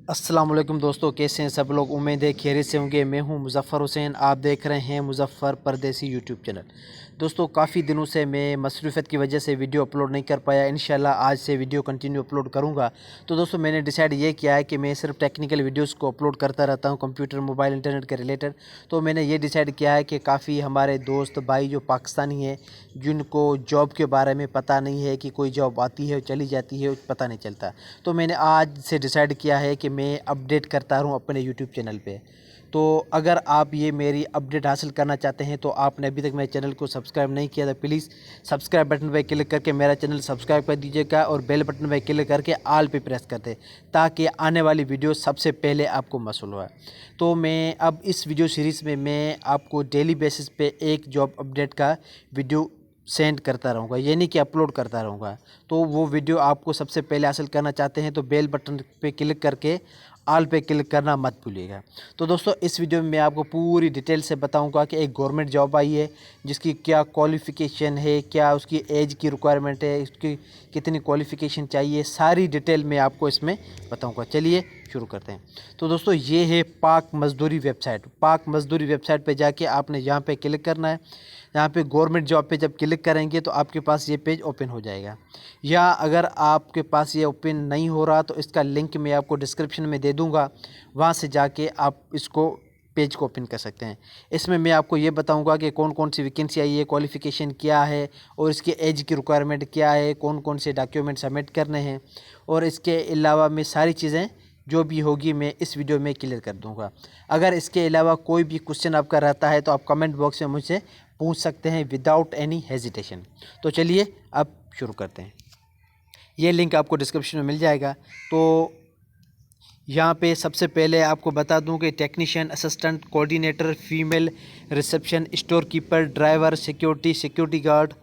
अस्सलाम वालेकुम दोस्तों, कैसे हैं सब लोग। उम्मीद है खैरियत से होंगे। मैं हूं मुज़फ़्फ़र हुसैन, आप देख रहे हैं मुज़फ़्फ़र परदेसी यूट्यूब चैनल। दोस्तों, काफ़ी दिनों से मैं मसरूफ़ियत की वजह से वीडियो अपलोड नहीं कर पाया। इंशाल्लाह आज से वीडियो कंटिन्यू अपलोड करूंगा। तो दोस्तों, मैंने डिसाइड ये किया है कि मैं सिर्फ टेक्निकल वीडियोज़ को अपलोड करता रहता हूँ, कंप्यूटर, मोबाइल, इंटरनेट के रिलेटेड। तो मैंने ये डिसाइड किया है कि काफ़ी हमारे दोस्त भाई जो पाकिस्तानी हैं, जिनको जॉब के बारे में पता नहीं है कि कोई जॉब आती है चली जाती है, पता नहीं चलता। तो मैंने आज से डिसाइड किया है कि मैं अपडेट करता रहूँ अपने यूट्यूब चैनल पे। तो अगर आप ये मेरी अपडेट हासिल करना चाहते हैं तो आपने अभी तक मेरे चैनल को सब्सक्राइब नहीं किया तो प्लीज़ सब्सक्राइब बटन पर क्लिक करके मेरा चैनल सब्सक्राइब कर दीजिएगा और बेल बटन पर क्लिक करके ऑल पे प्रेस कर दें, ताकि आने वाली वीडियो सबसे पहले आपको मौसूल हो। तो मैं अब इस वीडियो सीरीज़ में मैं आपको डेली बेसिस पे एक जॉब अपडेट का वीडियो सेंड करता रहूँगा, यानी कि अपलोड करता रहूँगा। तो वो वीडियो आपको सबसे पहले हासिल करना चाहते हैं तो बेल बटन पे क्लिक करके ऑल पे क्लिक करना मत भूलिएगा। तो दोस्तों, इस वीडियो में मैं आपको पूरी डिटेल से बताऊंगा कि एक गवर्नमेंट जॉब आई है, जिसकी क्या क्वालिफ़िकेशन है, क्या उसकी एज की रिक्वायरमेंट है, उसकी कितनी क्वालिफ़िकेशन चाहिए, सारी डिटेल मैं आपको इसमें बताऊँगा। चलिए शुरू करते हैं। तो दोस्तों, ये है पाक मज़दूरी वेबसाइट। पाक मज़दूरी वेबसाइट पे जाके आपने यहाँ पे क्लिक करना है। यहाँ पे गवर्नमेंट जॉब पे जब क्लिक करेंगे तो आपके पास ये पेज ओपन हो जाएगा। या अगर आपके पास ये ओपन नहीं हो रहा तो इसका लिंक मैं आपको डिस्क्रिप्शन में दे दूँगा, वहाँ से जाके आप इसको पेज को ओपन कर सकते हैं। इसमें मैं आपको ये बताऊंगा कि कौन कौन सी वैकेंसी आई है, क्वालिफ़िकेशन क्या है और इसकी एज की रिक्वायरमेंट क्या है, कौन कौन से डॉक्यूमेंट सबमिट करने हैं, और इसके अलावा मैं सारी चीज़ें जो भी होगी मैं इस वीडियो में क्लियर कर दूंगा। अगर इसके अलावा कोई भी क्वेश्चन आपका रहता है तो आप कमेंट बॉक्स में मुझसे पूछ सकते हैं विदाउट एनी हेजिटेशन। तो चलिए अब शुरू करते हैं। ये लिंक आपको डिस्क्रिप्शन में मिल जाएगा। तो यहाँ पे सबसे पहले आपको बता दूं कि technician, assistant, coordinator, female, reception, store keeper, driver, security guard,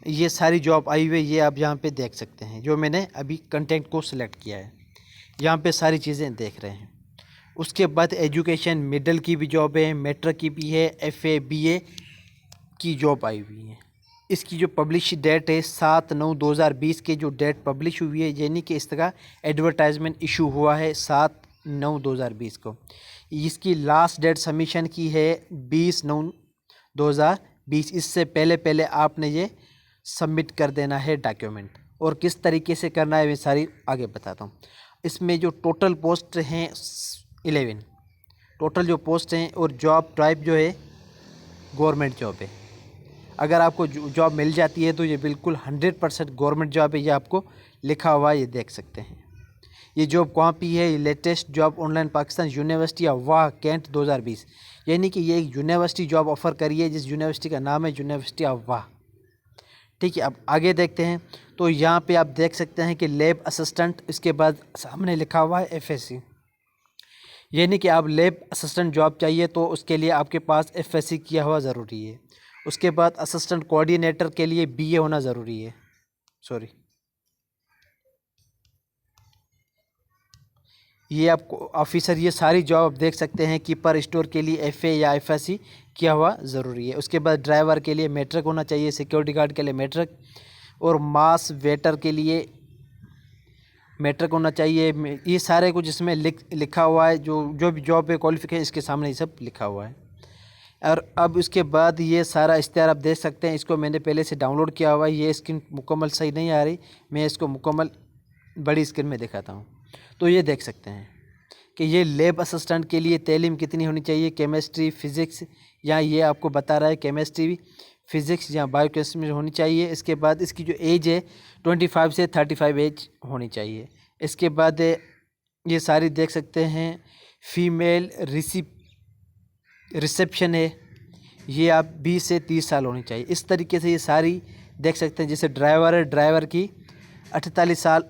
ये सारी जॉब आई हुई है। ये आप यहाँ पे देख सकते हैं, जो मैंने अभी कंटेंट को सिलेक्ट किया है। यहाँ पे सारी चीज़ें देख रहे हैं। उसके बाद एजुकेशन, मिडिल की भी जॉब है, मैट्रिक की भी है, FA BA की जॉब आई हुई है। इसकी जो पब्लिश डेट है 7/9/2020 के जो डेट पब्लिश हुई है, यानी कि इसका एडवर्टाइजमेंट इशू हुआ है 7/9/2020 को। इसकी लास्ट डेट सबमिशन की है 20/9/2020। इससे पहले पहले आपने ये सबमिट कर देना है डॉक्यूमेंट। और किस तरीके से करना है मैं सारी आगे बताता हूँ। इसमें जो टोटल पोस्ट हैं 11 टोटल जो पोस्ट हैं, और जॉब टाइप जो है गवर्नमेंट जॉब है। अगर आपको जॉब मिल जाती है तो ये बिल्कुल 100% गवर्नमेंट जॉब है। ये आपको लिखा हुआ है, ये देख सकते हैं। ये जॉब कहाँ पे है? ये latest job online Pakistan university of वाह कैंट 2020, यानी कि ये एक यूनिवर्सिटी जॉब ऑफ़र करी है, जिस यूनिवर्सिटी का नाम है यूनिवर्सिटी ऑफ वाह। ठीक है, अब आगे देखते हैं। तो यहाँ पे आप देख सकते हैं कि लैब असिस्टेंट, इसके बाद सामने लिखा हुआ है FSC, यानी कि आप लैब असिस्टेंट जॉब चाहिए तो उसके लिए आपके पास FSC किया हुआ ज़रूरी है। उसके बाद असिस्टेंट कोऑर्डिनेटर के लिए BA होना ज़रूरी है। सॉरी, ये आपको ऑफिसर, ये सारी जॉब आप देख सकते हैं। कीपर स्टोर के लिए FA या FSC किया हुआ ज़रूरी है। उसके बाद ड्राइवर के लिए मैट्रिक होना चाहिए, सिक्योरिटी गार्ड के लिए मैट्रिक, और मास वेटर के लिए मैट्रिक होना चाहिए। ये सारे कुछ इसमें लिखा हुआ है, जो जो भी जॉब पे क्वालिफिकेशन इसके सामने ये सब लिखा हुआ है। और अब उसके बाद ये सारा इश्तेहार आप देख सकते हैं। इसको मैंने पहले से डाउनलोड किया हुआ है। ये स्क्रीन मुकम्मल सही नहीं आ रही, मैं इसको मुकम्मल बड़ी स्क्रीन में दिखाता हूँ। तो ये देख सकते हैं कि ये लैब असिस्टेंट के लिए तालीम कितनी होनी चाहिए, केमिस्ट्री, फिज़िक्स, या ये आपको बता रहा है केमिस्ट्री, फिज़िक्स या बायोकेमिस्ट्री होनी चाहिए। इसके बाद इसकी जो एज है 25 से 35 एज होनी चाहिए। इसके बाद ये सारी देख सकते हैं। फीमेल रिसेप्शन है, ये आप 20 से 30 साल होनी चाहिए। इस तरीके से ये सारी देख सकते हैं। जैसे ड्राइवर है, ड्राइवर की 48 साल,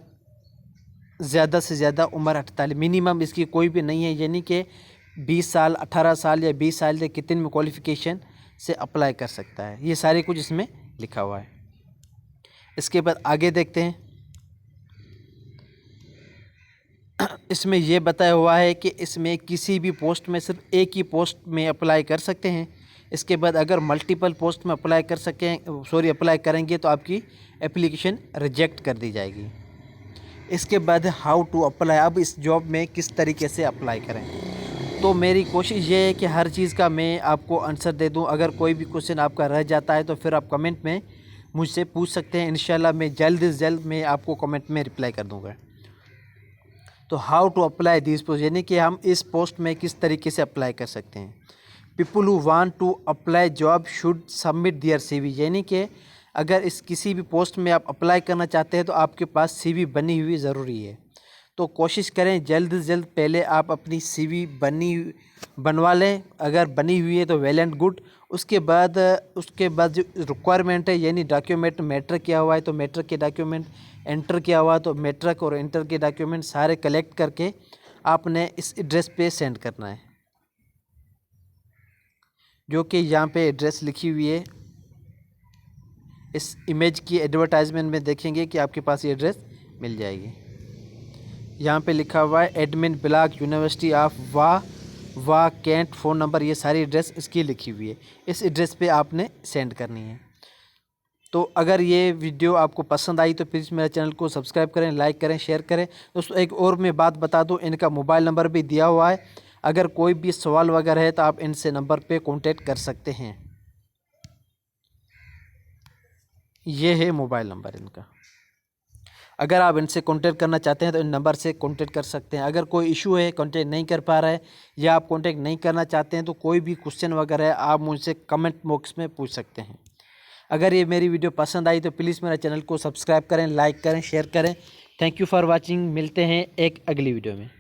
ज़्यादा से ज़्यादा उम्र 48, मिनिमम इसकी कोई भी नहीं है, यानी कि 20 साल, 18 साल या 20 साल से कितने में क्वालिफ़िकेशन से अप्लाई कर सकता है। ये सारे कुछ इसमें लिखा हुआ है। इसके बाद आगे देखते हैं। इसमें यह बताया हुआ है कि इसमें किसी भी पोस्ट में सिर्फ एक ही पोस्ट में अप्लाई कर सकते हैं। इसके बाद अगर मल्टीपल पोस्ट में अप्लाई करेंगे तो आपकी एप्लीकेशन रिजेक्ट कर दी जाएगी। इसके बाद हाउ टू अप्लाई, अब इस जॉब में किस तरीके से अप्लाई करें। तो मेरी कोशिश ये है कि हर चीज़ का मैं आपको आंसर दे दूं। अगर कोई भी क्वेश्चन आपका रह जाता है तो फिर आप कमेंट में मुझसे पूछ सकते हैं। इंशाल्लाह मैं जल्द से जल्द मैं आपको कमेंट में रिप्लाई कर दूंगा। तो how to apply this post, यानी कि हम इस पोस्ट में किस तरीके से अप्लाई कर सकते हैं। People who want to apply job should submit their CV, यानी कि अगर इस किसी भी पोस्ट में आप अप्लाई करना चाहते हैं तो आपके पास CV बनी हुई ज़रूरी है। तो कोशिश करें जल्द से जल्द पहले आप अपनी CV बनवा लें। अगर बनी हुई है तो वेल एंड गुड। उसके बाद जो रिक्वायरमेंट है, यानी डॉक्यूमेंट मैट्रिक किया हुआ है तो मैट्रिक के डॉक्यूमेंट, इंटर किया हुआ तो मैट्रिक और इंटर के डॉक्यूमेंट सारे कलेक्ट करके आपने इस एड्रेस पे सेंड करना है, जो कि यहाँ पे एड्रेस लिखी हुई है। इस इमेज की एडवर्टाइजमेंट में देखेंगे कि आपके पास ये एड्रेस मिल जाएगी। यहाँ पे लिखा हुआ है एडमिन ब्लॉक यूनिवर्सिटी ऑफ वाह कैंट, फ़ोन नंबर, ये सारी एड्रेस इसकी लिखी हुई है। इस एड्रेस पे आपने सेंड करनी है। तो अगर ये वीडियो आपको पसंद आई तो प्लीज़ मेरे चैनल को सब्सक्राइब करें, लाइक करें, शेयर करें। दोस्तों एक और मैं बात बता दूं, इनका मोबाइल नंबर भी दिया हुआ है। अगर कोई भी सवाल वगैरह है तो आप इनसे नंबर पे कांटेक्ट कर सकते हैं। ये है मोबाइल नंबर इनका। अगर आप इनसे कांटेक्ट करना चाहते हैं तो इन नंबर से कांटेक्ट कर सकते हैं। अगर कोई इशू है, कांटेक्ट नहीं कर पा रहा है या आप कांटेक्ट नहीं करना चाहते हैं तो कोई भी क्वेश्चन वगैरह है आप मुझसे कमेंट बॉक्स में पूछ सकते हैं। अगर ये मेरी वीडियो पसंद आई तो प्लीज़ मेरे चैनल को सब्सक्राइब करें, लाइक करें, शेयर करें। Thank you for watching. मिलते हैं एक अगली वीडियो में।